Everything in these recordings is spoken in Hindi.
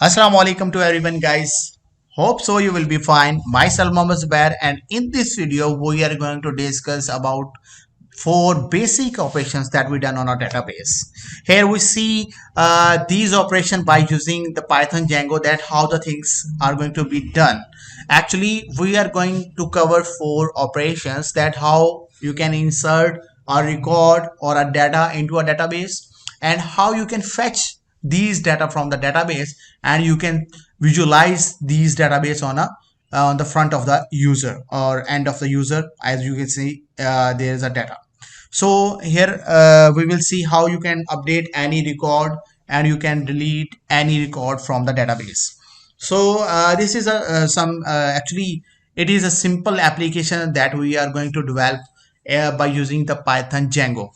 Assalamu alaikum to everyone, guys. Hope so you will be fine. Myself Mohammed Zubair, and in this video we are going to discuss about four basic operations that we done on our database. Here we see these operations by using the Python Django, that how the things are going to be done. Actually, we are going to cover four operations, that how you can insert or record or a data into a database, and how you can fetch these data from the database, and you can visualize these database on the front of the user or end of the user. As you can see, there is a data. So here we will see how you can update any record and you can delete any record from the database. So this is actually it is a simple application that we are going to develop by using the Python Django.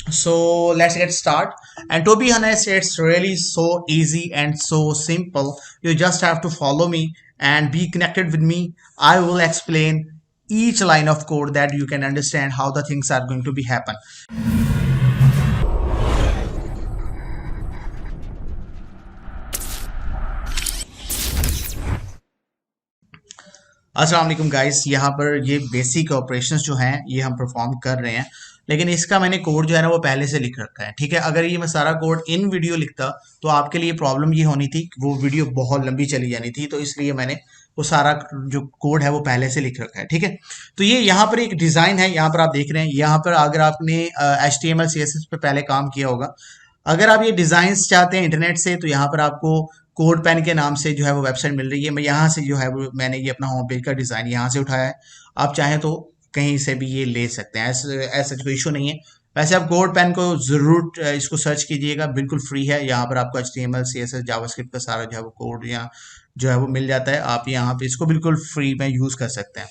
So let's get started. And to be honest, it's really so easy and so simple. You just have to follow me and be connected with me. I will explain each line of code that you can understand how the things are going to be happen. अस्सलाम वालेकुम गाइस, यहाँ पर ये बेसिक ऑपरेशंस जो हैं ये हम परफॉर्म कर रहे हैं, लेकिन इसका मैंने कोड जो है ना वो पहले से लिख रखा है। ठीक है, अगर ये मैं सारा कोड इन वीडियो लिखता तो आपके लिए प्रॉब्लम ये होनी थी, वो वीडियो बहुत लंबी चली जानी थी, तो इसलिए मैंने वो सारा जो कोड है वो पहले से लिख रखा है। ठीक है, तो ये यहाँ पर एक डिज़ाइन है, यहाँ पर आप देख रहे हैं। यहाँ पर अगर आपने HTML CSS पे पहले काम किया होगा, अगर आप ये डिज़ाइंस चाहते हैं इंटरनेट से, तो यहाँ पर आपको कोड पेन के नाम से जो है वो वेबसाइट मिल रही है। मैं यहाँ से जो है वो मैंने ये अपना होम पेज का डिज़ाइन यहाँ से उठाया है। आप चाहें तो कहीं से भी ये ले सकते हैं, ऐसा कोई इशू नहीं है। वैसे आप कोड पेन को ज़रूर इसको सर्च कीजिएगा, बिल्कुल फ्री है। यहाँ पर आपको HTML CSS जावास्क्रिप्ट का सारा जो है वो कोड यहाँ जो है वो मिल जाता है। आप यहाँ पे इसको बिल्कुल फ्री में यूज़ कर सकते हैं।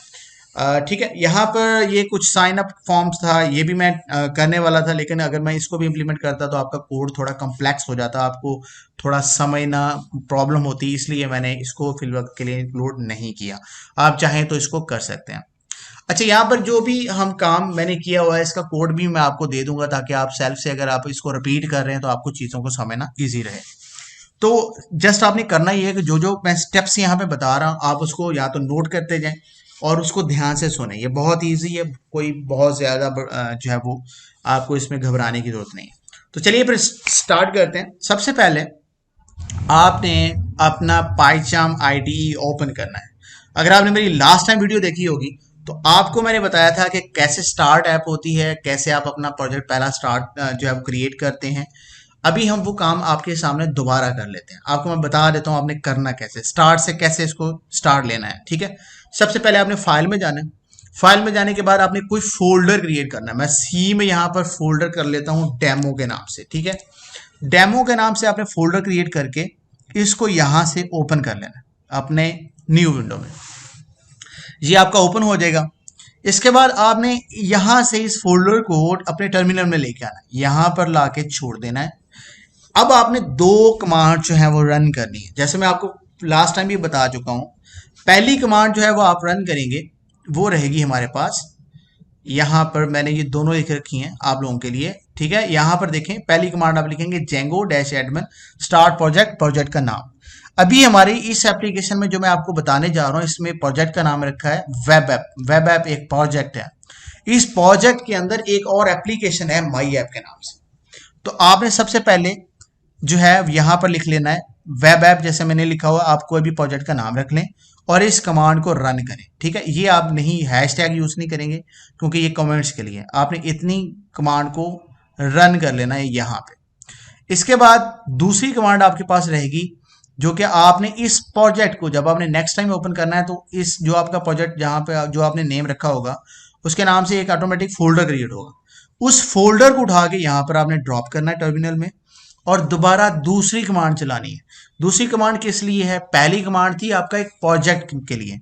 ठीक है, यहाँ पर ये कुछ साइन अप फॉर्म्स था, ये भी मैं करने वाला था, लेकिन अगर मैं इसको भी इम्प्लीमेंट करता तो आपका कोड थोड़ा कम्प्लेक्स हो जाता, आपको थोड़ा समझना प्रॉब्लम होती, इसलिए मैंने इसको फिलहाल के लिए इंक्लूड नहीं किया। आप चाहें तो इसको कर सकते हैं। अच्छा, यहाँ पर जो भी हम काम मैंने किया हुआ है इसका कोड भी मैं आपको दे दूंगा, ताकि आप सेल्फ से अगर आप इसको रिपीट कर रहे हैं तो आपको चीज़ों को समझना ईजी रहे। तो जस्ट आपने करना ये है कि जो जो मैं स्टेप्स यहाँ पे बता रहा हूँ आप उसको या तो नोट करते जाएं और उसको ध्यान से सुने। ये बहुत इजी है, कोई बहुत ज़्यादा जो है वो आपको इसमें घबराने की जरूरत नहीं है। तो चलिए फिर स्टार्ट करते हैं। सबसे पहले आपने अपना पाइचार्म IDE ओपन करना है। अगर आपने मेरी लास्ट टाइम वीडियो देखी होगी तो आपको मैंने बताया था कि कैसे स्टार्ट ऐप होती है, कैसे आप अपना प्रोजेक्ट पहला स्टार्ट जो है वो क्रिएट करते हैं। अभी हम वो काम आपके सामने दोबारा कर लेते हैं। आपको मैं बता देता हूँ आपने करना कैसे, स्टार्ट से कैसे इसको स्टार्ट लेना है। ठीक है, सबसे पहले आपने फाइल में जाना है। फाइल में जाने के बाद आपने कोई फोल्डर क्रिएट करना है। मैं सी में यहाँ पर फोल्डर कर लेता हूँ डेमो के नाम से। ठीक है, डेमो के नाम से आपने फोल्डर क्रिएट करके इसको यहाँ से ओपन कर लेना है अपने न्यू विंडो में। ये आपका ओपन हो जाएगा। इसके बाद आपने यहाँ से इस फोल्डर को अपने टर्मिनल में लेके आना है, यहाँ पर लाके छोड़ देना है। अब आपने दो कमांड जो है वो रन करनी है, जैसे मैं आपको लास्ट टाइम भी बता चुका हूँ। पहली कमांड जो है वो आप रन करेंगे, वो रहेगी हमारे पास, यहाँ पर मैंने ये दोनों लिख रखी हैं आप लोगों के लिए। ठीक है, यहाँ पर देखें, पहली कमांड आप लिखेंगे django-admin स्टार्ट प्रोजेक्ट, प्रोजेक्ट का नाम। अभी हमारी इस एप्लीकेशन में जो मैं आपको बताने जा रहा हूँ, इसमें प्रोजेक्ट का नाम रखा है वेब ऐप। वेब ऐप एक प्रोजेक्ट है। इस प्रोजेक्ट के अंदर एक और एप्लीकेशन है माई ऐप के नाम से। तो आपने सबसे पहले जो है यहाँ पर लिख लेना है वेब ऐप, जैसे मैंने लिखा हुआ। आप कोई भी प्रोजेक्ट का नाम रख लें और इस कमांड को रन करें। ठीक है, ये आप नहीं हैशटैग यूज नहीं करेंगे क्योंकि ये कमेंट्स के लिए। आपने इतनी कमांड को रन कर लेना है यहाँ पे। इसके बाद दूसरी कमांड आपके पास रहेगी, जो कि आपने इस प्रोजेक्ट को जब आपने नेक्स्ट टाइम ओपन करना है तो इस जो आपका प्रोजेक्ट जहाँ पे जो आपने नेम रखा होगा उसके नाम से एक ऑटोमेटिक फोल्डर क्रिएट होगा। उस फोल्डर को उठा के यहाँ पर आपने ड्रॉप करना है टर्मिनल में और दोबारा दूसरी कमांड चलानी है। दूसरी कमांड किस लिए है? पहली कमांड थी आपका एक प्रोजेक्ट के लिए,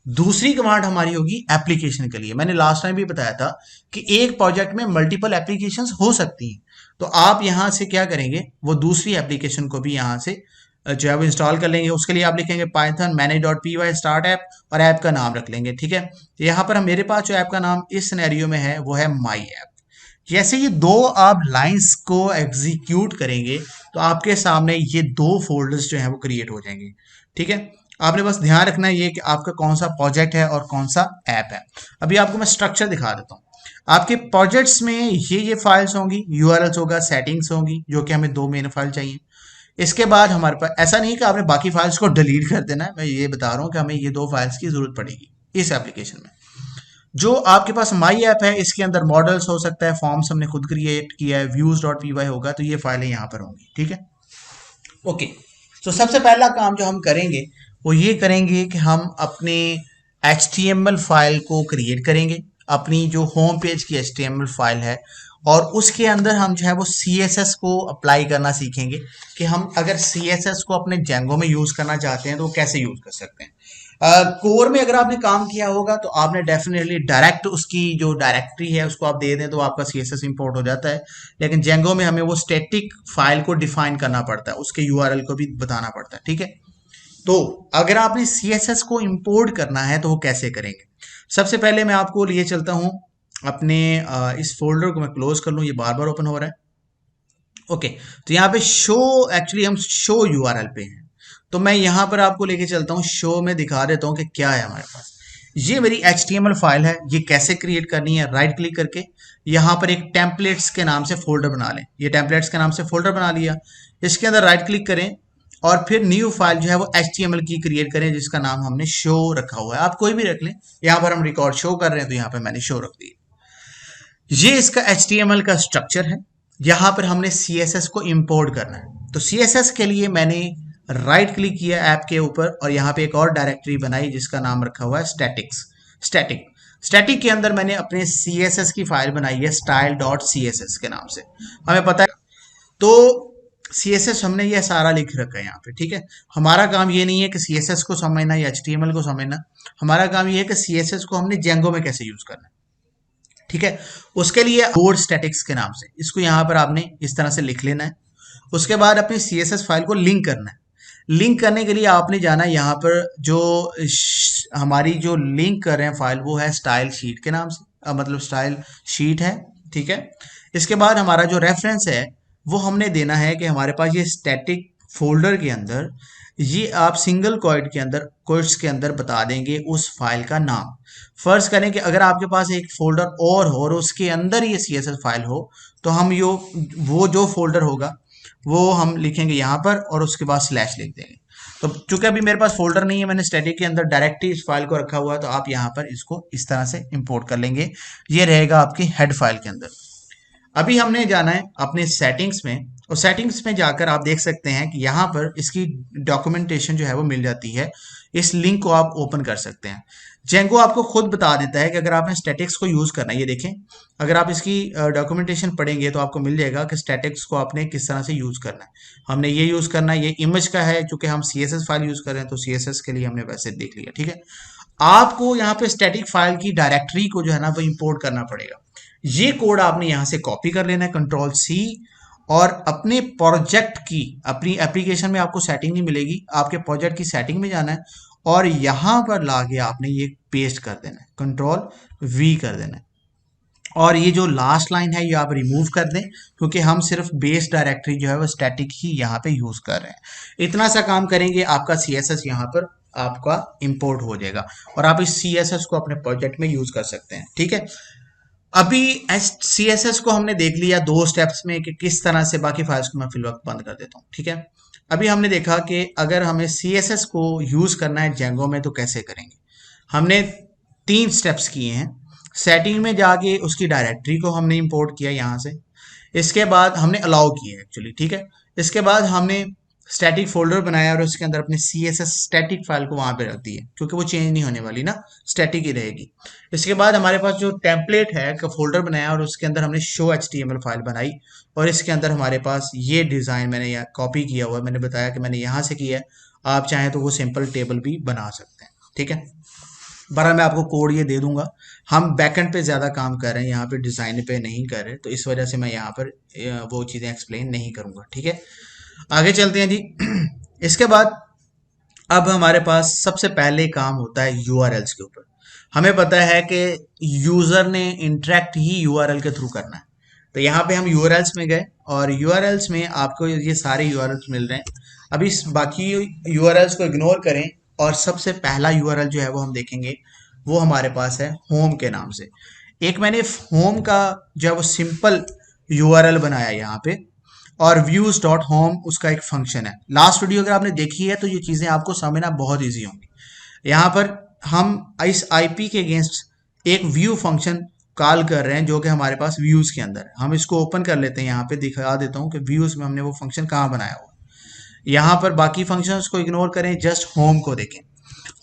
दूसरी कमांड हमारी होगी एप्लीकेशन के लिए। मैंने लास्ट टाइम भी बताया था कि एक प्रोजेक्ट में मल्टीपल एप्लीकेशंस हो सकती हैं, तो आप यहाँ से क्या करेंगे, वो दूसरी एप्लीकेशन को भी यहाँ से जो है वो इंस्टॉल कर लेंगे। उसके लिए आप लिखेंगे python manage.py स्टार्ट ऐप और ऐप का नाम रख लेंगे। ठीक है, तो यहाँ पर मेरे पास जो ऐप का नाम इस सिनेरियो में है वो है माई ऐप। जैसे ये दो आप लाइंस को एग्जीक्यूट करेंगे तो आपके सामने ये दो फोल्डर्स जो हैं वो क्रिएट हो जाएंगे। ठीक है, आपने बस ध्यान रखना है ये कि आपका कौन सा प्रोजेक्ट है और कौन सा ऐप है। अभी आपको मैं स्ट्रक्चर दिखा देता हूँ। आपके प्रोजेक्ट्स में ये फाइल्स होंगी, यूआरएल्स होगा, सेटिंग्स होंगी, जो कि हमें दो मेन फाइल चाहिए। इसके बाद हमारे पास ऐसा नहीं कि आपने बाकी फाइल्स को डिलीट कर देना है, मैं ये बता रहा हूँ कि हमें ये दो फाइल्स की जरूरत पड़ेगी इस एप्लीकेशन में। जो आपके पास माई ऐप है इसके अंदर मॉडल्स हो सकता है, फॉर्म्स हमने खुद क्रिएट किया है, व्यूज डॉट पी वाई होगा, तो ये फाइलें यहाँ पर होंगी। ठीक है, ओके। तो सबसे पहला काम जो हम करेंगे वो ये करेंगे कि हम अपने HTML फाइल को क्रिएट करेंगे, अपनी जो होम पेज की HTML फाइल है, और उसके अंदर हम जो है वो CSS को अप्लाई करना सीखेंगे कि हम अगर CSS को अपने जेंगो में यूज करना चाहते हैं तो वो कैसे यूज कर सकते हैं। कोर में अगर आपने काम किया होगा तो आपने डेफिनेटली डायरेक्ट उसकी जो डायरेक्टरी है उसको आप दे दें तो आपका CSS इंपोर्ट हो जाता है। लेकिन जेंगो में हमें वो स्टैटिक फाइल को डिफाइन करना पड़ता है, उसके यूआरएल को भी बताना पड़ता है। ठीक है, तो अगर आपने CSS को इंपोर्ट करना है तो वो कैसे करेंगे। सबसे पहले मैं आपको लिए चलता हूं अपने इस फोल्डर को मैं क्लोज कर लूं, ये बार बार ओपन हो रहा है। ओके, तो यहाँ पे शो, एक्चुअली हम शो यूआरएल पे हैं, तो मैं यहाँ पर आपको लेके चलता हूँ शो में, दिखा देता हूँ कि क्या है हमारे पास। ये मेरी HTML फाइल है, ये कैसे क्रिएट करनी है। राइट क्लिक करके यहाँ पर एक टेम्पलेट्स के नाम से फोल्डर बना लें। ये टेम्पलेट्स के नाम से फोल्डर बना लिया, इसके अंदर राइट क्लिक करें और फिर न्यू फाइल जो है वो HTML की क्रिएट करें जिसका नाम हमने शो रखा हुआ है। आप कोई भी रख लें, यहाँ पर हम रिकॉर्ड शो कर रहे हैं तो यहाँ पर मैंने शो रख दिया। ये इसका HTML का स्ट्रक्चर है, यहां पर हमने CSS को इंपोर्ट करना है। तो CSS के लिए मैंने राइट क्लिक किया ऐप के ऊपर और यहाँ पे एक और डायरेक्टरी बनाई जिसका नाम रखा हुआ है स्टैटिक्स। स्टैटिक स्टैटिक के अंदर मैंने अपने CSS की फाइल बनाई है style.css के नाम से, हमें पता है। तो CSS हमने ये सारा लिख रखा है यहाँ पे। ठीक है, हमारा काम ये नहीं है कि CSS को समझना या HTML को समझना, हमारा काम ये है कि CSS को हमने जेंगो में कैसे यूज करना है। ठीक है, उसके लिए कोड स्टैटिक्स के नाम से इसको यहाँ पर आपने इस तरह से लिख लेना है। उसके बाद अपनी CSS फाइल को लिंक करना है। लिंक करने के लिए आपने जाना है यहाँ पर, जो हमारी जो लिंक कर रहे हैं फाइल वो है स्टाइल शीट के नाम से, मतलब स्टाइल शीट है। ठीक है, इसके बाद हमारा जो रेफरेंस है वो हमने देना है कि हमारे पास ये स्टैटिक फोल्डर के अंदर, ये आप सिंगल क्वाइट के अंदर, कोट्स के अंदर बता देंगे उस फाइल का नाम। फर्ज करें कि अगर आपके पास एक फोल्डर और हो और उसके अंदर ये CSS फाइल हो तो हम वो जो फोल्डर होगा वो हम लिखेंगे यहाँ पर और उसके बाद स्लैश लिख देंगे। तो चूंकि अभी मेरे पास फोल्डर नहीं है, मैंने स्टैटिक के अंदर डायरेक्टली इस फाइल को रखा हुआ है, तो आप यहाँ पर इसको इस तरह से इंपोर्ट कर लेंगे। ये रहेगा आपकी हेड फाइल के अंदर। अभी हमने जाना है अपने सेटिंग्स में, और सेटिंग्स में जाकर आप देख सकते हैं कि यहाँ पर इसकी डॉक्यूमेंटेशन जो है वो मिल जाती है। इस लिंक को आप ओपन कर सकते हैं। जेंगो आपको खुद बता देता है कि अगर आपने स्टैटिक्स को यूज करना है, ये देखें, अगर आप इसकी डॉक्यूमेंटेशन पढ़ेंगे तो आपको मिल जाएगा कि स्टैटिक्स को आपने किस तरह से यूज करना है। हमने ये यूज करना है, ये इमेज का है, चूंकि हम CSS फाइल यूज कर रहे हैं तो CSS के लिए हमने वैसे देख लिया। ठीक है, आपको यहाँ पे स्टैटिक फाइल की डायरेक्टरी को जो है ना वो इंपोर्ट करना पड़ेगा। ये कोड आपने यहाँ से कॉपी कर लेना है, Ctrl+C, और अपने प्रोजेक्ट की, अपनी एप्लीकेशन में आपको सेटिंग नहीं मिलेगी, आपके प्रोजेक्ट की सेटिंग में जाना है और यहाँ पर लाके आपने ये पेस्ट कर देना है, Ctrl+V कर देना है। और ये जो लास्ट लाइन है ये आप रिमूव कर दें, क्योंकि हम सिर्फ बेस डायरेक्टरी जो है वो स्टैटिक ही यहाँ पे यूज कर रहे हैं। इतना सा काम करेंगे, आपका CSS यहाँ पर आपका इंपोर्ट हो जाएगा और आप इस CSS को अपने प्रोजेक्ट में यूज कर सकते हैं। ठीक है, अभी CSS को हमने देख लिया 2 स्टेप्स में कि किस तरह से, बाकी फाइल्स को मैं फिलवक्त बंद कर देता हूँ। ठीक है, अभी हमने देखा कि अगर हमें CSS को यूज करना है जेंगो में तो कैसे करेंगे। हमने 3 स्टेप्स किए हैं। सेटिंग में जाके उसकी डायरेक्टरी को हमने इंपोर्ट किया यहाँ से, इसके बाद हमने अलाउ किया एक्चुअली। ठीक है, इसके बाद हमने स्टैटिक फोल्डर बनाया और उसके अंदर अपने CSS स्टैटिक फाइल को वहां पे रख दी है, क्योंकि वो चेंज नहीं होने वाली ना, स्टैटिक ही रहेगी। इसके बाद हमारे पास जो टेम्पलेट है का फोल्डर बनाया और उसके अंदर हमने शो HTML फाइल बनाई और इसके अंदर हमारे पास ये डिजाइन मैंने यहाँ कॉपी किया हुआ है। मैंने बताया कि मैंने यहाँ से किया है, आप चाहें तो वो सिंपल टेबल भी बना सकते हैं। ठीक है, बरा मैं आपको कोड ये दे दूंगा। हम बैकएंड पे ज्यादा काम कर रहे हैं, यहाँ पे डिजाइन पे नहीं कर रहे, तो इस वजह से मैं यहाँ पर वो चीजें एक्सप्लेन नहीं करूंगा। ठीक है, आगे चलते हैं जी। इसके बाद अब हमारे पास सबसे पहले काम होता है URLs के ऊपर। हमें पता है कि यूजर ने इंटरेक्ट ही URL के थ्रू करना है। तो यहाँ पे हम यूआरएल्स में गए और यूआरएल्स में आपको ये सारे यूआरएल्स मिल रहे हैं। अभी इस बाकी यूआरएल्स को इग्नोर करें और सबसे पहला यूआरएल जो है वो हम देखेंगे, वो हमारे पास है होम के नाम से। एक मैंने होम का जो है वो सिंपल यूआरएल बनाया यहाँ पे, और व्यूज डॉट होम उसका एक फंक्शन है। लास्ट वीडियो अगर आपने देखी है तो ये चीज़ें आपको समझना बहुत ईजी होंगी। यहाँ पर हम इस आईपी के अगेंस्ट एक व्यू फंक्शन कॉल कर रहे हैं जो कि हमारे पास व्यूज के अंदर है। हम इसको ओपन कर लेते हैं, यहाँ पे दिखा देता हूँ कि व्यूज में हमने वो फंक्शन कहाँ बनाया हुआ। यहाँ पर बाकी फंक्शंस को इग्नोर करें, जस्ट होम को देखें।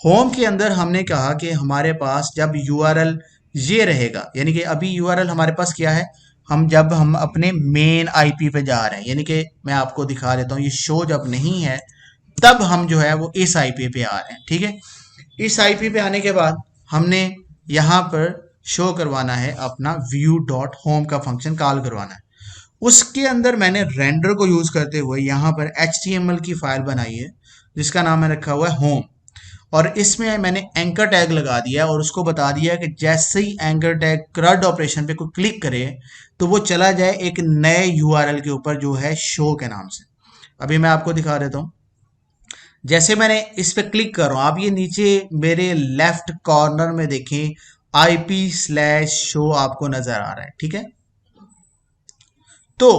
होम के अंदर हमने कहा कि हमारे पास जब यूआरएल ये रहेगा, यानी कि अभी यूआरएल हमारे पास क्या है, जब हम अपने मेन आईपी पे जा रहे हैं, यानी कि मैं आपको दिखा देता हूँ, ये शो जब नहीं है तब हम जो है वो इस आईपी पे आ रहे हैं। ठीक है, इस आईपी पे आने के बाद हमने यहाँ पर शो करवाना है अपना व्यू डॉट होम का फंक्शन कॉल करवाना है। उसके अंदर मैंने रेंडर को यूज करते हुए यहाँ पर HTML की फाइल बनाई है जिसका नाम है रखा हुआ है होम, और इसमें मैंने एंकर टैग लगा दिया और उसको बता दिया कि जैसे ही एंकर टैग CRUD ऑपरेशन पे कोई क्लिक करे तो वो चला जाए एक नए यूआरएल के ऊपर जो है शो के नाम से। अभी मैं आपको दिखा देता हूँ। जैसे मैंने इस पे क्लिक कर रहा हूं, आप ये नीचे मेरे लेफ्ट कॉर्नर में देखें IP/शो आपको नजर आ रहा है। ठीक है, तो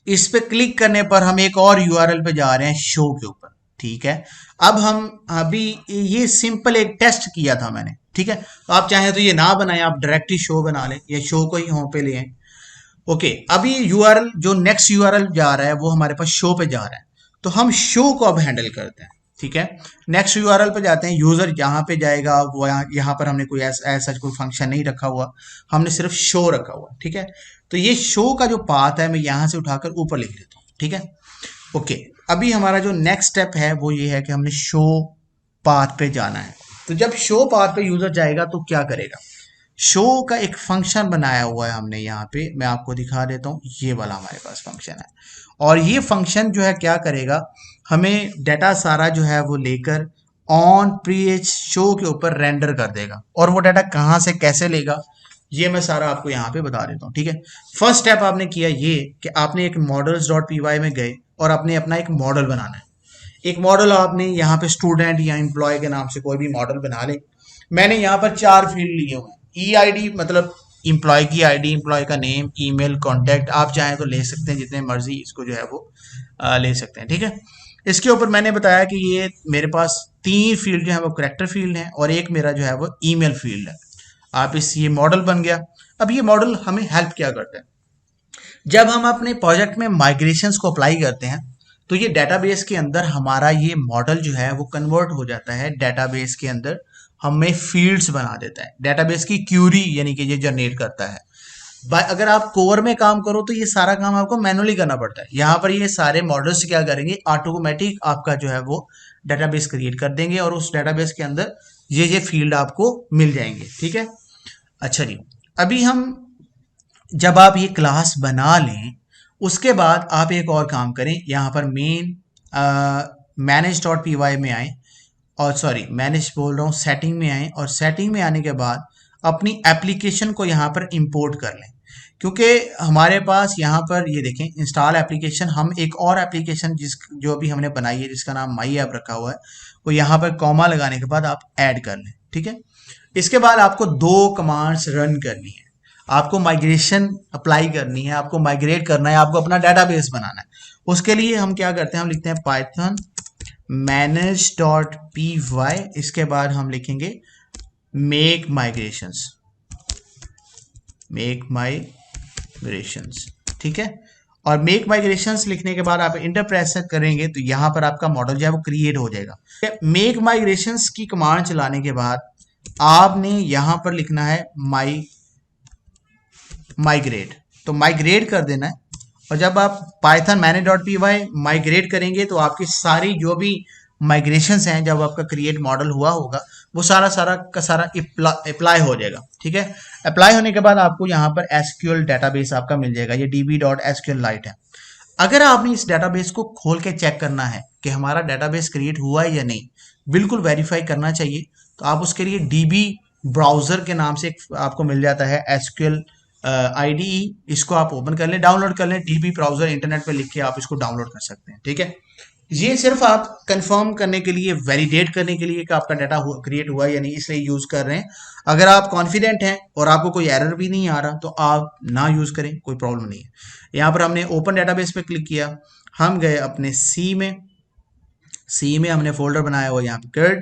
इस पे क्लिक करने पर हम एक और यूआरएल पे जा रहे हैं शो के ऊपर। ठीक है, अब हम अभी ये सिंपल एक टेस्ट किया था मैंने। ठीक है, तो आप चाहें तो ये ना बनाएं, आप डायरेक्ट ही शो बना लें या शो को ही होम पे ले आए। ओके, अभी यूआरएल जो नेक्स्ट यूआरएल जा रहा है वो हमारे पास शो पे जा रहा है, तो हम शो को अब हैंडल करते हैं। ठीक है, नेक्स्ट यूआरएल पे जाते हैं, यूजर जहां पे जाएगा वो यहाँ पर हमने कोई ऐसा कोई फंक्शन नहीं रखा हुआ, हमने सिर्फ शो रखा हुआ। ठीक है, तो ये शो का जो पाथ है मैं यहां से उठाकर ऊपर लिख देता हूँ। ठीक है, ओके, अभी हमारा जो नेक्स्ट स्टेप है वो ये है कि हमने शो पाथ पे जाना है। तो जब शो पाथ पे यूजर जाएगा तो क्या करेगा, शो का एक फंक्शन बनाया हुआ है हमने यहाँ पे, मैं आपको दिखा देता हूँ, ये वाला हमारे पास फंक्शन है। और ये फंक्शन जो है क्या करेगा, हमें डाटा सारा जो है वो लेकर ऑन पेज शो के ऊपर रेंडर कर देगा। और वो डाटा कहाँ से कैसे लेगा ये मैं सारा आपको यहाँ पे बता देता हूँ। ठीक है, फर्स्ट स्टेप आपने किया ये कि आपने एक models.py में गए और आपने अपना एक मॉडल बनाना है। एक मॉडल आपने यहाँ पे स्टूडेंट या एम्प्लॉय के नाम से कोई भी मॉडल बना ले। मैंने यहाँ पर 4 फील्ड लिए हुए हैं। EID मतलब एम्प्लॉय की आईडी, एम्प्लॉय का नेम, ईमेल, कॉन्टैक्ट, आप चाहें तो ले सकते हैं, जितने मर्जी इसको जो है वो ले सकते हैं। ठीक है, इसके ऊपर मैंने बताया कि ये मेरे पास 3 फील्ड जो है वो करेक्टर फील्ड है और एक मेरा जो है वो ईमेल फील्ड है। आप ये मॉडल बन गया। अब ये मॉडल हमें हेल्प क्या करता है, जब हम अपने प्रोजेक्ट में माइग्रेशंस को अप्लाई करते हैं तो ये डेटाबेस के अंदर हमारा ये मॉडल जो है वो कन्वर्ट हो जाता है, डेटाबेस के अंदर हमें फील्ड्स बना देता है, डेटाबेस की क्यूरी यानी कि ये जनरेट करता है। अगर आप कोर में काम करो तो ये सारा काम आपको मैनुअली करना पड़ता है। यहाँ पर ये सारे मॉडल्स क्या करेंगे, ऑटोमेटिक आपका जो है वो डेटाबेस क्रिएट कर देंगे और उस डेटाबेस के अंदर ये फील्ड आपको मिल जाएंगे। ठीक है, अच्छा जी, अभी हम जब आप ये क्लास बना लें उसके बाद आप एक और काम करें, यहाँ पर मेन manage.py में आए, और सॉरी मैनेज बोल रहा हूँ, सेटिंग में आए और सेटिंग में आने के बाद अपनी एप्लीकेशन को यहाँ पर इंपोर्ट कर लें। क्योंकि हमारे पास यहाँ पर ये देखें इंस्टॉल एप्लीकेशन, हम एक और एप्लीकेशन जो अभी हमने बनाई है जिसका नाम माई ऐप रखा हुआ है वो यहाँ पर कॉमा लगाने के बाद आप ऐड कर लें। ठीक है, इसके बाद आपको 2 कमांड्स रन करनी है, आपको माइग्रेशन अप्लाई करनी है, आपको माइग्रेट करना है, आपको अपना डेटाबेस बनाना है। उसके लिए हम क्या करते हैं, हम लिखते हैं पाइथन manage.py, इसके बाद हम लिखेंगे मेक माइग्रेशंस, ठीक है, और मेक माइग्रेशंस लिखने के बाद आप इंटर प्रेस करेंगे तो यहां पर आपका मॉडल जो है वो क्रिएट हो जाएगा। मेक माइग्रेशंस की कमांड चलाने के बाद आपने यहां पर लिखना है माइग्रेट, तो माइग्रेट कर देना है। और जब आप पाइथन manage.py माइग्रेट करेंगे तो आपकी सारी जो भी माइग्रेशंस हैं, जब आपका क्रिएट मॉडल हुआ होगा वो सारा का सारा अप्लाई हो जाएगा। ठीक है, अप्लाई होने के बाद आपको यहाँ पर SQL डेटाबेस आपका मिल जाएगा, ये db.sqlite है। अगर आपने इस डेटाबेस को खोल के चेक करना है कि हमारा डेटाबेस क्रिएट हुआ है या नहीं, बिल्कुल वेरीफाई करना चाहिए, तो आप उसके लिए DB ब्राउजर के नाम से आपको मिल जाता है SQL IDE, इसको आप ओपन कर लें, डाउनलोड कर लें, DB ब्राउजर इंटरनेट पे लिख के आप इसको डाउनलोड कर सकते हैं। ठीक है, ये सिर्फ आप कंफर्म करने के लिए, वैलिडेट करने के लिए कि आपका डाटा क्रिएट हुआ या नहीं, इसलिए यूज कर रहे हैं। अगर आप कॉन्फिडेंट हैं और आपको कोई एरर भी नहीं आ रहा तो आप ना यूज करें, कोई प्रॉब्लम नहीं है। यहाँ पर हमने ओपन डेटाबेस पे क्लिक किया, हम गए अपने सी में हमने फोल्डर बनाया हुआ यहाँ पे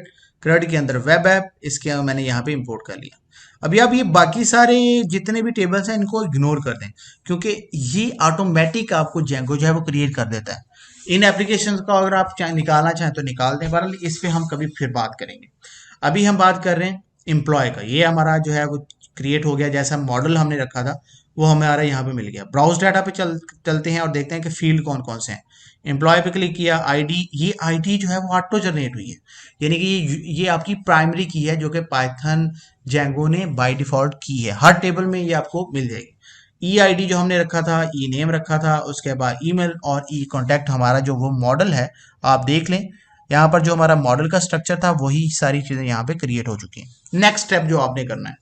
क्रड के अंदर वेब ऐप, इसके मैंने यहाँ पे इंपोर्ट कर लिया। अभी आप ये बाकी सारे जितने भी टेबल्स हैं इनको इग्नोर कर दें, क्योंकि ये ऑटोमेटिक आपको जेंगो जो है वो क्रिएट कर देता है। इन एप्लीकेशंस को अगर आप निकालना चाहें तो निकाल दें, बहरहाल इस पे हम कभी फिर बात करेंगे। अभी हम बात कर रहे हैं एम्प्लॉय का। ये हमारा जो है वो क्रिएट हो गया, जैसा मॉडल हमने रखा था वो हमारा यहाँ पे मिल गया। ब्राउज डाटा पे चलते हैं और देखते हैं कि फील्ड कौन कौन से हैं। एम्प्लॉय पे क्लिक किया, आईडी, ये आईडी जो है वो ऑटो जनरेट हुई है, यानी कि ये आपकी प्राइमरी की है जो कि पाइथन जेंगो ने बाय डिफॉल्ट की है। हर टेबल में ये आपको मिल जाएगी। ई आई डी जो हमने रखा था, ई नेम रखा था, उसके बाद ईमेल और ई कॉन्टैक्ट हमारा जो वो मॉडल है, आप देख लें यहाँ पर जो हमारा मॉडल का स्ट्रक्चर था वही सारी चीज़ें यहाँ पे क्रिएट हो चुकी हैं। नेक्स्ट स्टेप जो आपने करना है,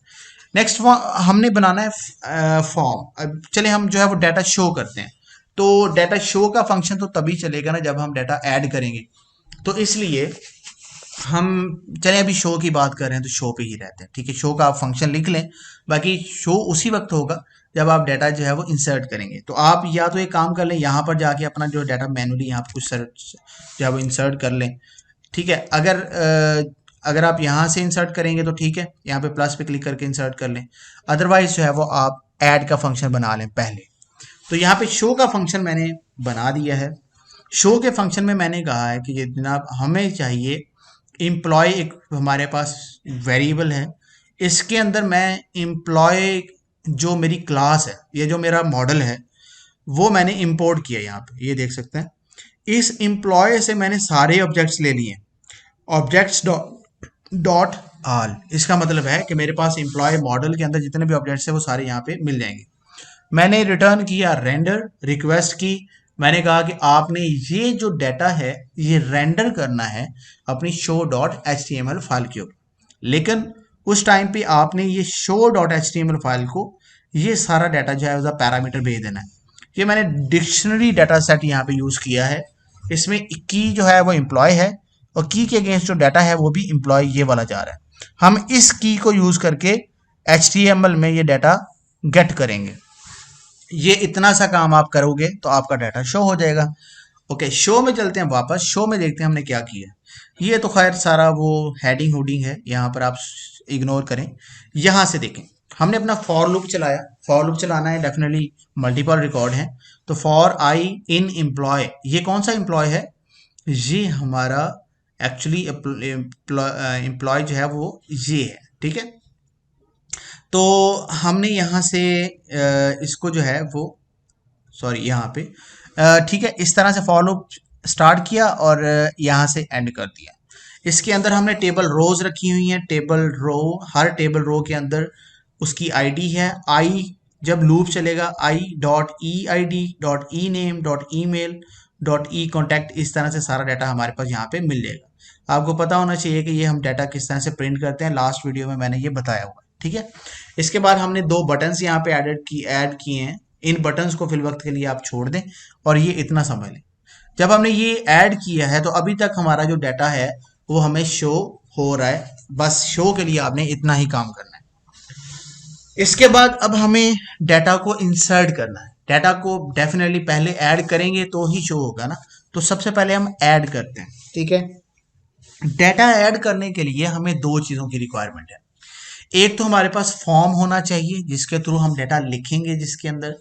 नेक्स्ट हमने बनाना है फॉर्म। अब चले हम जो है वो डाटा शो करते हैं। तो डाटा शो का फंक्शन तो तभी चलेगा ना जब हम डाटा ऐड करेंगे। तो इसलिए हम चले अभी शो की बात कर रहे हैं तो शो पे ही रहते हैं। ठीक है, शो का आप फंक्शन लिख लें, बाकी शो उसी वक्त होगा जब आप डाटा जो है वो इंसर्ट करेंगे। तो आप या तो एक काम कर लें, यहाँ पर जाके अपना जो डाटा मैनुअली यहाँ पर कुछ सर्च जो है वो इंसर्ट कर लें। ठीक है, अगर आप यहाँ से इंसर्ट करेंगे तो ठीक है, यहाँ पे प्लस पे क्लिक करके इंसर्ट कर लें। अदरवाइज जो है वो आप ऐड का फंक्शन बना लें पहले। तो यहाँ पे शो का फंक्शन मैंने बना दिया है। शो के फंक्शन में मैंने कहा है कि ये जनाब हमें चाहिए एम्प्लॉय, एक हमारे पास वेरिएबल है, इसके अंदर मैं एम्प्लॉय जो मेरी क्लास है, ये जो मेरा मॉडल है वो मैंने इंपोर्ट किया। यहाँ पे ये देख सकते हैं, इस एम्प्लॉय से मैंने सारे ऑब्जेक्ट्स ले लिए, ऑब्जेक्ट्स डॉट ऑल। इसका मतलब है कि मेरे पास एम्प्लॉय मॉडल के अंदर जितने भी ऑब्जेक्ट्स हैं वो सारे यहाँ पे मिल जाएंगे। मैंने रिटर्न किया रेंडर, रिक्वेस्ट की, मैंने कहा कि आपने ये जो डाटा है ये रेंडर करना है अपनी show dot H T M L file के ऊपर। लेकिन उस टाइम पे आपने ये show dot H T M L file को ये सारा डाटा जो है उसका पैरामीटर भेज देना है। ये मैंने डिक्शनरी डाटा सेट यहाँ पे यूज किया है। इसमें की जो है वो एम्प्लॉय है और की के अगेंस्ट जो डाटा है वो भी एम्प्लॉय ये वाला जा रहा है। हम इस की को यूज करके एच टी एम एल में ये डाटा गेट करेंगे। ये इतना सा काम आप करोगे तो आपका डाटा शो हो जाएगा। ओके, शो में चलते हैं वापस। शो में देखते हैं हमने क्या किया। ये तो खैर सारा वो हेडिंग हुडिंग है, यहाँ पर आप इग्नोर करें। यहाँ से देखें, हमने अपना फॉर लूप चलाया। फॉर लूप चलाना है, डेफिनेटली मल्टीपल रिकॉर्ड है। तो फॉर आई इन एम्प्लॉय, ये कौन सा एम्प्लॉय है? ये हमारा एक्चुअली एम्प्लॉय जो है वो ये है। ठीक है, तो हमने यहाँ से इसको जो है वो, सॉरी यहाँ पे, ठीक है, इस तरह से फॉर लूप स्टार्ट किया और यहाँ से एंड कर दिया। इसके अंदर हमने टेबल रोज रखी हुई हैं। टेबल रो, हर टेबल रो के अंदर उसकी आईडी है। आई जब लूप चलेगा, i dot e i d dot e name dot e mail dot e contact, इस तरह से सारा डाटा हमारे पास यहाँ पे मिल जाएगा। आपको पता होना चाहिए कि ये हम डाटा किस तरह से प्रिंट करते हैं, लास्ट वीडियो में मैंने ये बताया हुआ है। ठीक है, इसके बाद हमने दो बटन्स यहाँ पे ऐड किए हैं। इन बटन्स को फिल वक्त के लिए आप छोड़ दें और ये इतना समझ लें। जब हमने ये ऐड किया है तो अभी तक हमारा जो डाटा है वो हमें शो हो रहा है। बस शो के लिए आपने इतना ही काम करना है। इसके बाद अब हमें डाटा को इंसर्ट करना है। डाटा को डेफिनेटली पहले ऐड करेंगे तो ही शो होगा ना। तो सबसे पहले हम ऐड करते हैं। ठीक है, डाटा ऐड करने के लिए हमें दो चीज़ों की रिक्वायरमेंट है। एक तो हमारे पास फॉर्म होना चाहिए जिसके थ्रू हम डाटा लिखेंगे जिसके अंदर,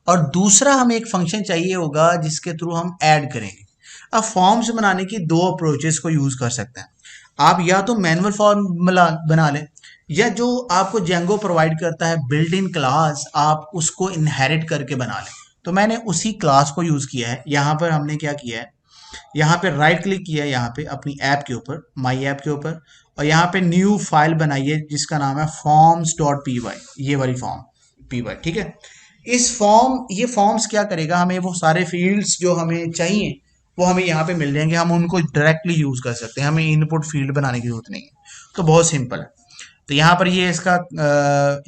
और दूसरा हमें एक फंक्शन चाहिए होगा जिसके थ्रू हम ऐड करेंगे। अब फॉर्म्स बनाने की दो अप्रोचेस को यूज कर सकते हैं। आप या तो मैनुअल फॉर्म बना लें, या जो आपको जेंगो प्रोवाइड करता है बिल्ट इन क्लास, आप उसको इनहेरिट करके बना लें। तो मैंने उसी क्लास को यूज किया है। यहाँ पर हमने क्या किया है, यहाँ पे राइट क्लिक किया है, यहाँ पे अपनी ऐप के ऊपर, माई ऐप के ऊपर, और यहाँ पे न्यू फाइल बनाइए जिसका नाम है फॉर्म्स डॉट पी वाई, ये वाली फॉर्म पी वाई। ठीक है, इस फॉर्म, ये फॉर्म्स क्या करेगा, हमें वो सारे फील्ड्स जो हमें चाहिए वो हमें यहाँ पे मिल जाएंगे। हम उनको डायरेक्टली यूज कर सकते हैं, हमें इनपुट फील्ड बनाने की जरूरत नहीं है। तो बहुत सिंपल है। तो यहाँ पर ये इसका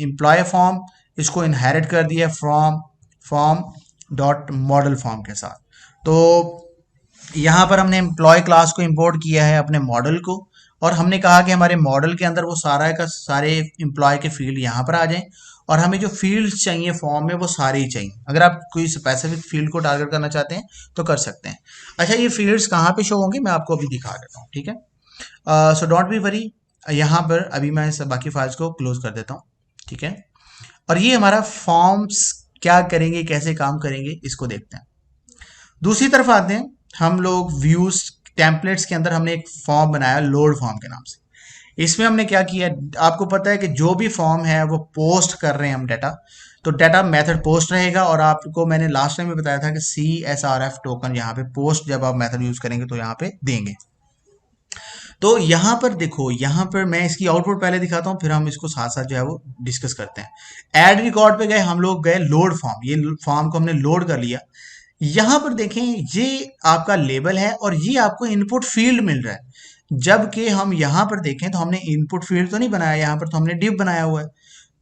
एम्प्लॉय फॉर्म, इसको इनहेरिट कर दिया from form dot model form के साथ। तो यहाँ पर हमने एम्प्लॉय क्लास को इंपोर्ट किया है अपने मॉडल को, और हमने कहा कि हमारे मॉडल के अंदर वो सारा का सारे एम्प्लॉय के फील्ड यहाँ पर आ जाएं, और हमें जो फील्ड्स चाहिए फॉर्म में वो सारे ही चाहिए। अगर आप कोई स्पेसिफिक फील्ड को टारगेट करना चाहते हैं तो कर सकते हैं। अच्छा, ये फील्ड्स कहाँ पे शो होंगे मैं आपको अभी दिखा देता हूँ, ठीक है। सो डोंट बी वरी, यहाँ पर अभी मैं सब बाकी फाइल्स को क्लोज कर देता हूँ, ठीक है। और ये हमारा फॉर्म्स क्या करेंगे, कैसे काम करेंगे, इसको देखते हैं। दूसरी तरफ आते हैं, हम लोग व्यूज टेम्पलेट्स के अंदर हमने एक फॉर्म बनाया लोड फॉर्म के नाम से। इसमें हमने क्या किया, आपको पता है कि जो भी फॉर्म है वो पोस्ट कर रहे हैं हम डाटा, तो डाटा मेथड पोस्ट रहेगा। और आपको मैंने लास्ट टाइम में बताया था कि CSRF टोकन यहाँ पे पोस्ट जब आप मेथड यूज करेंगे तो यहाँ पे देंगे। तो यहाँ पर देखो, यहाँ पर मैं इसकी आउटपुट पहले दिखाता हूँ, फिर हम इसको साथ साथ जो है वो डिस्कस करते हैं। एड रिकॉर्ड पे गए, हम लोग गए लोड फॉर्म, ये फॉर्म को हमने लोड कर लिया। यहाँ पर देखें, ये आपका लेबल है और ये आपको इनपुट फील्ड मिल रहा है। जबकि हम यहाँ पर देखें तो हमने इनपुट फील्ड तो नहीं बनाया, यहाँ पर तो हमने डिव बनाया हुआ है।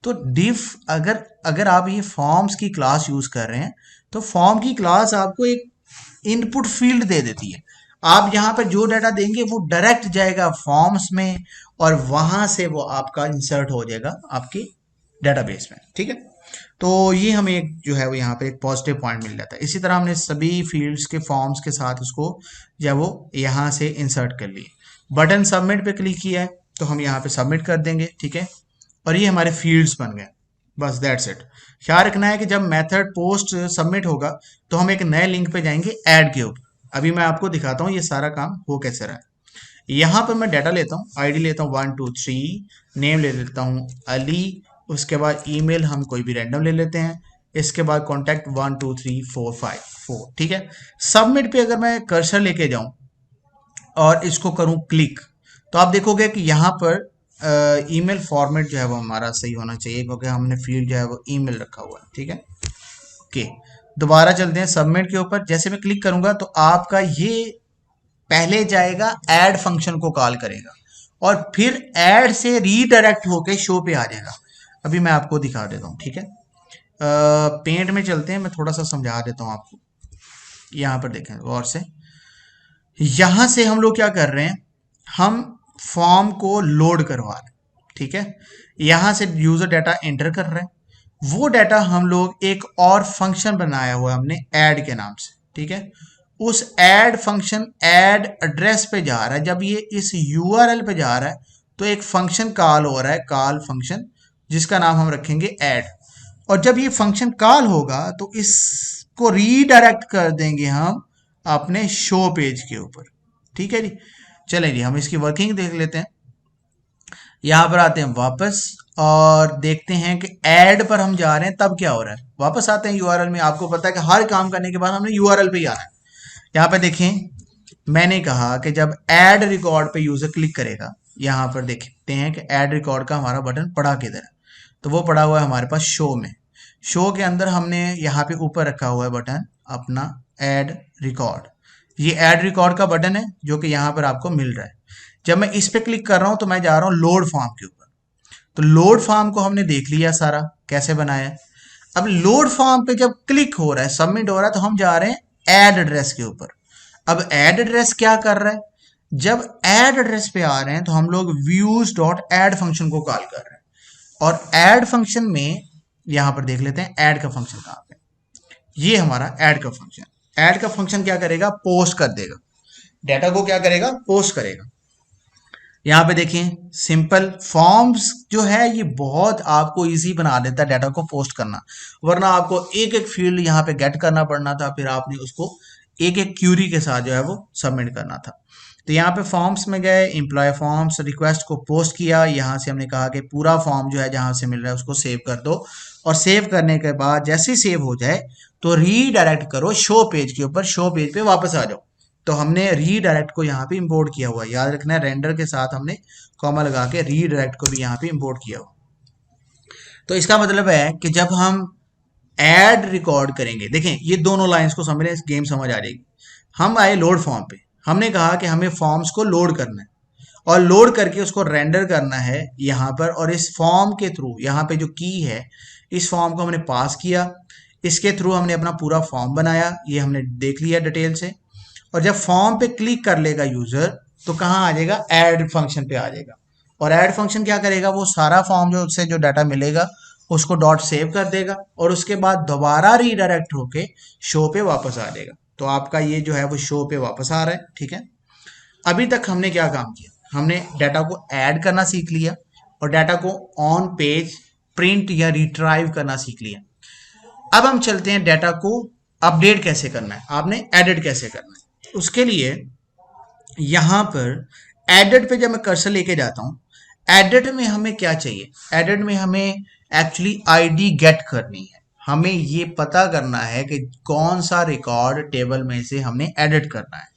तो डिव, अगर अगर आप ये फॉर्म्स की क्लास यूज कर रहे हैं तो फॉर्म की क्लास आपको एक इनपुट फील्ड दे देती है। आप यहाँ पर जो डाटा देंगे वो डायरेक्ट जाएगा फॉर्म्स में, और वहां से वो आपका इंसर्ट हो जाएगा आपके डेटाबेस में, ठीक है। तो ये हमें एक जो है वो यहाँ पे एक पॉजिटिव पॉइंट मिल जाता है। इसी तरह हमने सभी फील्ड्स के फॉर्म्स के साथ उसको जब वो यहाँ से इंसर्ट कर लिए, बटन सबमिट पे क्लिक किया है तो हम यहाँ पे सबमिट कर देंगे, ठीक है। और ये हमारे फील्ड्स बन गए, बस दैट्स इट। ख्याल रखना है कि जब मेथड पोस्ट सबमिट होगा तो हम एक नए लिंक पे जाएंगे ऐड के ऊपर। अभी मैं आपको दिखाता हूँ ये सारा काम हो कैसे रहा है। यहाँ पर मैं डाटा लेता हूँ, आईडी लेता हूँ 1 2 3, नेम ले लेता हूँ अली, उसके बाद ईमेल हम कोई भी रैंडम ले लेते हैं, इसके बाद कॉन्टैक्ट 1 2 3 4 5 4, ठीक है। सबमिट पे अगर मैं कर्सर लेके जाऊं और इसको करूं क्लिक, तो आप देखोगे कि यहाँ पर ईमेल फॉर्मेट जो है वो हमारा सही होना चाहिए, क्योंकि हमने फील्ड जो है वो ईमेल रखा हुआ है, ठीक है। ओके, दोबारा चलते हैं सबमिट के ऊपर। जैसे मैं क्लिक करूंगा तो आपका ये पहले जाएगा ऐड फंक्शन को कॉल करेगा, और फिर ऐड से रीडायरेक्ट होके शो पे आ जाएगा। अभी मैं आपको दिखा देता हूँ, ठीक है। पेंट में चलते हैं, मैं थोड़ा सा समझा देता हूँ आपको। यहाँ पर देखें गौर से, यहाँ से हम लोग क्या कर रहे हैं, हम फॉर्म को लोड करवा रहे हैं, ठीक है। यहाँ से यूजर डाटा एंटर कर रहे हैं, वो डाटा हम लोग एक और फंक्शन बनाया हुआ है हमने ऐड के नाम से, ठीक है। उस ऐड फंक्शन ऐड एड्रेस पे जा रहा है। जब ये इस URL पे जा रहा है तो एक फंक्शन कॉल हो रहा है, कॉल फंक्शन, जिसका नाम हम रखेंगे ऐड। और जब ये फंक्शन कॉल होगा तो इसको रीडायरेक्ट कर देंगे हम अपने शो पेज के ऊपर, ठीक है जी। चलें जी, हम इसकी वर्किंग देख लेते हैं। यहाँ पर आते हैं वापस और देखते हैं कि ऐड पर हम जा रहे हैं तब क्या हो रहा है। वापस आते हैं URL में। आपको पता है कि हर काम करने के बाद हमने URL पे ही आना है। यहाँ पे देखें, मैंने कहा कि जब ऐड रिकॉर्ड पे यूजर क्लिक करेगा, यहाँ पर देखते हैं कि ऐड रिकॉर्ड का हमारा बटन पड़ा किधर है, तो वो पड़ा हुआ है हमारे पास शो में। शो के अंदर हमने यहाँ पे ऊपर रखा हुआ है बटन अपना ऐड रिकॉर्ड। ये ऐड रिकॉर्ड का बटन है जो कि यहाँ पर आपको मिल रहा है। जब मैं इस पे क्लिक कर रहा हूँ तो मैं जा रहा हूँ लोड फॉर्म के ऊपर। तो लोड फॉर्म को हमने देख लिया सारा कैसे बनाया है। अब लोड फॉर्म पे जब क्लिक हो रहा है, सबमिट हो रहा है, तो हम जा रहे हैं ऐड एड्रेस के ऊपर। अब ऐड एड्रेस क्या कर रहा है, जब ऐड एड्रेस पे आ रहे हैं तो हम लोग व्यूज डॉट ऐड फंक्शन को कॉल कर रहे हैं। और ऐड फंक्शन में यहां पर देख लेते हैं ऐड का फंक्शन कहां पे। ये हमारा ऐड का फंक्शन, ऐड का फंक्शन क्या करेगा, पोस्ट कर देगा डाटा को, क्या करेगा, पोस्ट करेगा। यहाँ पे देखें, सिंपल फॉर्म्स जो है ये बहुत आपको इजी बना देता है डाटा को पोस्ट करना, वरना आपको एक एक फील्ड यहाँ पे गेट करना पड़ना था, फिर आपने उसको एक एक क्यूरी के साथ जो है वो सबमिट करना था। तो यहाँ पे फॉर्म्स में गए, एम्प्लॉय फॉर्म्स रिक्वेस्ट को पोस्ट किया। यहाँ से हमने कहा कि पूरा फॉर्म जो है जहाँ से मिल रहा है उसको सेव कर दो, और सेव करने के बाद जैसे ही सेव हो जाए तो रीडायरेक्ट करो शो पेज के ऊपर, शो पेज पे वापस आ जाओ। तो हमने रीडायरेक्ट को यहाँ पे इंपोर्ट किया हुआ है, याद रखना है रेंडर के साथ हमने कॉमा लगा के रीडायरेक्ट को भी यहाँ पे इंपोर्ट किया हुआ। तो इसका मतलब है कि जब हम ऐड रिकॉर्ड करेंगे, देखें ये दोनों लाइंस को समझ लें, गेम समझ आ जाएगी। हम आए लोड फॉर्म पे, हमने कहा कि हमें फॉर्म्स को लोड करना है, और लोड करके उसको रेंडर करना है यहाँ पर। और इस फॉर्म के थ्रू यहाँ पे जो की है, इस फॉर्म को हमने पास किया, इसके थ्रू हमने अपना पूरा फॉर्म बनाया, ये हमने देख लिया डिटेल से। और जब फॉर्म पे क्लिक कर लेगा यूजर तो कहाँ आ जाएगा, ऐड फंक्शन पे आ जाएगा। और ऐड फंक्शन क्या करेगा, वो सारा फॉर्म जो उससे जो डाटा मिलेगा उसको डॉट सेव कर देगा और उसके बाद दोबारा रीडायरेक्ट होके शो पे वापस आ जाएगा। तो आपका ये जो है वो शो पे वापस आ रहा है, ठीक है। अभी तक हमने क्या काम किया, हमने डाटा को ऐड करना सीख लिया और डाटा को ऑन पेज प्रिंट या रिट्राइव करना सीख लिया। अब हम चलते हैं डाटा को अपडेट कैसे करना है, आपने एडिट कैसे करना है। उसके लिए यहां पर एडिट पे जब मैं कर्सर लेके जाता हूं, एडिट में हमें क्या चाहिए, एडिट में हमें एक्चुअली आईडी गेट करनी है। हमें ये पता करना है कि कौन सा रिकॉर्ड टेबल में से हमने एडिट करना है।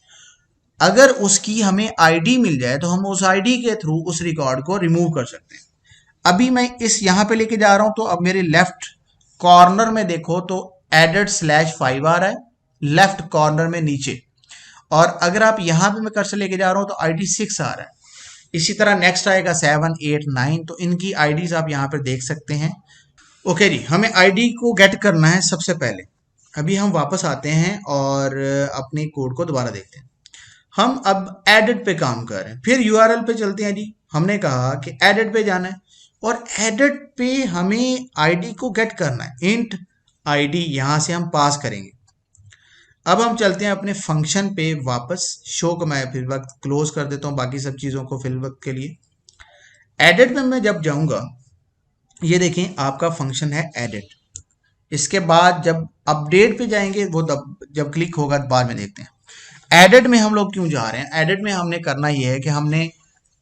अगर उसकी हमें आईडी मिल जाए तो हम उस आईडी के थ्रू उस रिकॉर्ड को रिमूव कर सकते हैं। अभी मैं इस यहां पे लेके जा रहा हूं तो अब मेरे लेफ्ट कॉर्नर में देखो तो added/5 आ रहा है लेफ्ट कॉर्नर में नीचे। और अगर आप यहां पे मैं कर्सर लेके जा रहा हूं तो ID 6 आ रहा है। इसी तरह नेक्स्ट आएगा 7, 8, 9। तो इनकी आईडीज आप यहां पर देख सकते हैं। ओके जी, हमें आईडी को गेट करना है सबसे पहले। अभी हम वापस आते हैं और अपने कोड को दोबारा देखते हैं। हम अब एडिट पे काम कर रहे हैं, फिर यूआरएल पे चलते हैं जी। हमने कहा कि एडिट पे जाना है और एडिट पे हमें आईडी को गेट करना है। इंट आईडी यहां से हम पास करेंगे। अब हम चलते हैं अपने फंक्शन पे वापस। शो को मैं फिर वक्त क्लोज कर देता हूं बाकी सब चीजों को फिल वक्त के लिए। एडिट में मैं जब जाऊंगा, ये देखें आपका फंक्शन है एडिट। इसके बाद जब अपडेट पे जाएंगे वो जब क्लिक होगा तो बाद में देखते हैं। एडिट में हम लोग क्यों जा रहे हैं, एडिट में हमने करना ये है कि हमने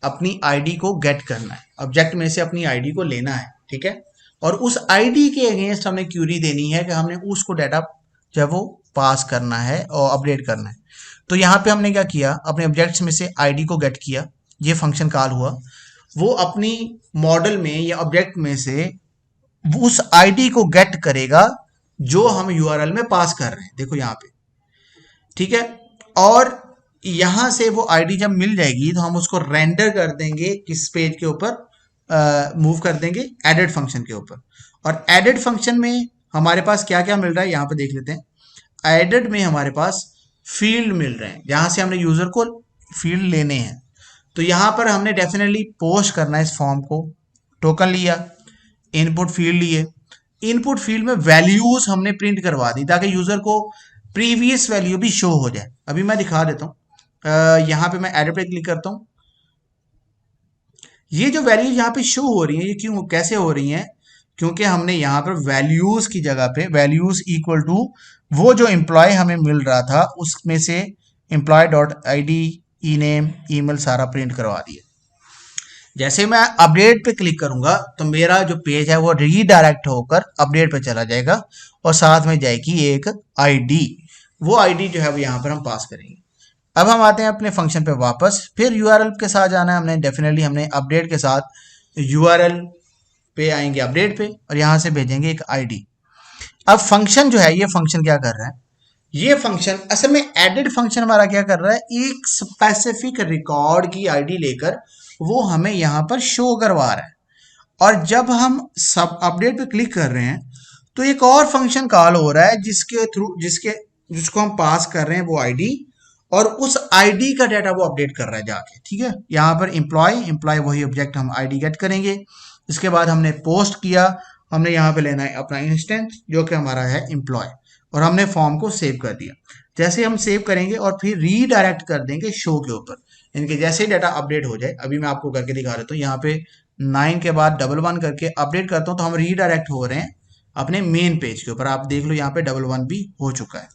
अपनी आईडी को गेट करना है, ऑब्जेक्ट में से अपनी आईडी को लेना है, ठीक है। और उस आईडी के अगेंस्ट हमने क्यूरी देनी है कि हमने उसको डाटा जब वो पास करना है और अपडेट करना है। तो यहाँ पे हमने क्या किया, अपने ऑब्जेक्ट्स में से आईडी को गेट किया, ये फंक्शन कॉल हुआ। वो अपनी मॉडल में या ऑब्जेक्ट में से उस आईडी को गेट करेगा जो हम यूआरएल में पास कर रहे हैं, देखो यहाँ पे, ठीक है। और यहां से वो आईडी जब मिल जाएगी तो हम उसको रेंडर कर देंगे किस पेज के ऊपर, मूव कर देंगे एडिट फंक्शन के ऊपर। और एडिट फंक्शन में हमारे पास क्या क्या मिल रहा है यहाँ पे देख लेते हैं। एडिट में हमारे पास फील्ड मिल रहे हैं जहां से हमने यूजर को फील्ड लेने हैं। तो यहां पर हमने डेफिनेटली पोस्ट करना है इस फॉर्म को। टोकन लिया, इनपुट फील्ड लिए, इनपुट फील्ड में वैल्यूज हमने प्रिंट करवा दी ताकि यूजर को प्रीवियस वैल्यू भी शो हो जाए। अभी मैं दिखा देता हूं, यहां पे मैं एडिट पे क्लिक करता हूं। ये जो वैल्यू यहाँ पे शो हो रही है ये क्यों कैसे हो रही हैं, क्योंकि हमने यहाँ पर वैल्यूज की जगह पे वैल्यूज इक्वल टू वो जो एम्प्लॉय हमें मिल रहा था उसमें से employ dot I D, E name, email सारा प्रिंट करवा दिया। जैसे मैं अपडेट पे क्लिक करूंगा तो मेरा जो पेज है वो रीडायरेक्ट होकर अपडेट पे चला जाएगा और साथ में जाएगी एक आईडी। वो आईडी जो है वो यहाँ पर हम पास करेंगे। अब हम आते हैं अपने फंक्शन पे वापस, फिर यूआरएल के साथ जाना है हमने। डेफिनेटली हमने अपडेट के साथ यूआरएल पे आएंगे, अपडेट पे, और यहाँ से भेजेंगे एक आईडी। अब फंक्शन जो है, ये फंक्शन क्या कर रहा है, ये फंक्शन असल में एडिट फंक्शन हमारा क्या कर रहा है, एक स्पेसिफिक रिकॉर्ड की आईडी लेकर वो हमें यहाँ पर शो करवा रहा है। और जब हम सब अपडेट पे क्लिक कर रहे हैं तो एक और फंक्शन कॉल हो रहा है जिसको हम पास कर रहे हैं वो आईडी, और उस आईडी का डाटा वो अपडेट कर रहा है जाके, ठीक है। यहाँ पर एम्प्लॉय वही ऑब्जेक्ट हम आईडी गेट करेंगे। इसके बाद हमने पोस्ट किया, हमने यहाँ पे लेना है अपना इंस्टेंस जो कि हमारा है एम्प्लॉय, और हमने फॉर्म को सेव कर दिया। जैसे हम सेव करेंगे और फिर रीडायरेक्ट कर देंगे शो के ऊपर, इनके जैसे डाटा अपडेट हो जाए। अभी मैं आपको करके दिखा देता हूँ। यहाँ पे 9 के बाद 11 करके अपडेट करता हूँ तो हम रीडायरेक्ट हो रहे हैं अपने मेन पेज के ऊपर। आप देख लो यहाँ पे 11 भी हो चुका है।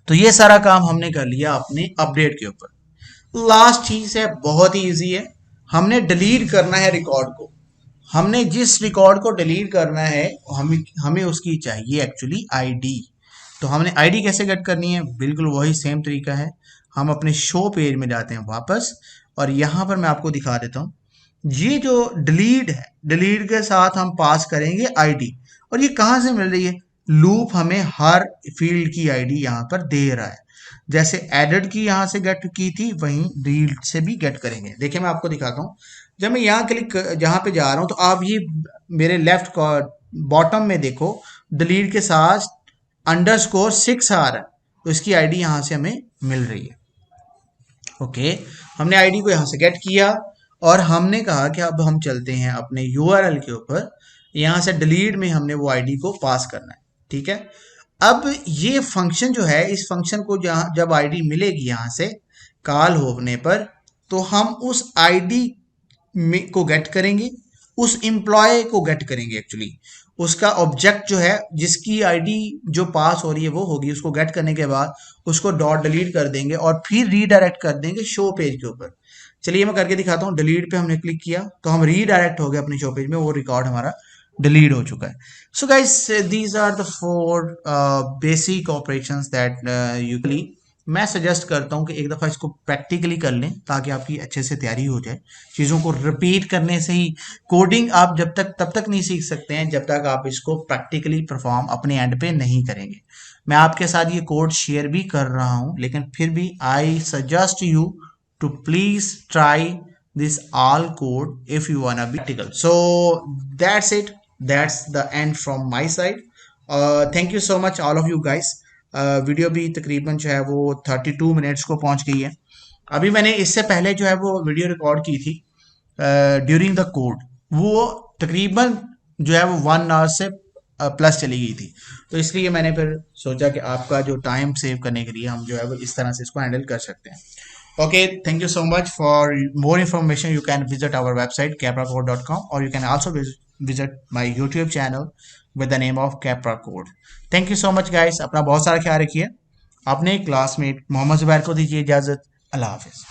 तो ये सारा काम हमने कर लिया अपने अपडेट के ऊपर। लास्ट चीज है, बहुत ही इजी है, हमने डिलीट करना है रिकॉर्ड को। हमने जिस रिकॉर्ड को डिलीट करना है हमें उसकी चाहिए एक्चुअली आईडी। तो हमने आईडी कैसे गेट करनी है, बिल्कुल वही सेम तरीका है। हम अपने शो पेज में जाते हैं वापस, और यहां पर मैं आपको दिखा देता हूं। ये जो डिलीट है, डिलीट के साथ हम पास करेंगे आईडी। और ये कहां से मिल रही है, लूप हमें हर फील्ड की आईडी यहां पर दे रहा है। जैसे एडेड की यहाँ से गेट की थी वहीं डिलीट से भी गेट करेंगे। देखिए मैं आपको दिखाता हूँ। जब मैं यहाँ क्लिक जहाँ पे जा रहा हूँ तो आप ये मेरे लेफ्ट बॉटम में देखो, डिलीट के साथ _6 आ रहा है, तो इसकी आईडी यहाँ से हमें मिल रही है। ओके, हमने आईडी को यहाँ से गेट किया और हमने कहा कि अब हम चलते हैं अपने यूआरएल के ऊपर। यहाँ से डिलीट में हमने वो आईडी को पास करना है, ठीक है। अब ये फंक्शन जो है, इस फंक्शन को जब आईडी मिलेगी यहाँ से कॉल होने पर, तो हम उस आईडी को गेट करेंगे, उस एम्प्लॉय को गेट करेंगे। एक्चुअली उसका ऑब्जेक्ट जो है, जिसकी आईडी जो पास हो रही है वो होगी, उसको गेट करने के बाद उसको डॉट डिलीट कर देंगे और फिर रीडायरेक्ट कर देंगे शो पेज के ऊपर। चलिए मैं करके दिखाता हूँ। डिलीट पे हमने क्लिक किया तो हम रीडायरेक्ट हो गए अपने शो पेज में, वो रिकॉर्ड हमारा डिलीट हो चुका है। So guys, these are the 4 basic operations that usually मैं सजेस्ट करता हूँ कि एक दफ़ा इसको प्रैक्टिकली कर लें ताकि आपकी अच्छे से तैयारी हो जाए। चीज़ों को रिपीट करने से ही कोडिंग आप तब तक नहीं सीख सकते हैं जब तक आप इसको प्रैक्टिकली परफॉर्म अपने एंड पे नहीं करेंगे। मैं आपके साथ ये कोड शेयर भी कर रहा हूँ, लेकिन फिर भी I suggest you to please try this all code if you wanna be practical. So that's it, that's the end from my side. Thank you so much all of you guys. Video भी तकरीबन जो है वो 32 मिनट्स को पहुंच गई है। अभी मैंने इससे पहले जो है वो वीडियो रिकॉर्ड की थी ड्यूरिंग द कोड, वो तकरीबन जो है वो 1 आवर से प्लस चली गई थी। तो इसलिए मैंने फिर सोचा कि आपका जो टाइम सेव करने के लिए हम जो है वो इस तरह से इसको हैंडल कर सकते हैं। Okay, thank you so much. For more information, you can visit our website capracode.com, or you can also visit my YouTube channel with the name of Capra Code. Thank you so much guys. अपना बहुत सारा ख्याल रखिए। अपने क्लासमेट मोहम्मद जुबैर को दीजिए इजाज़त। अल्लाह हाफिज़।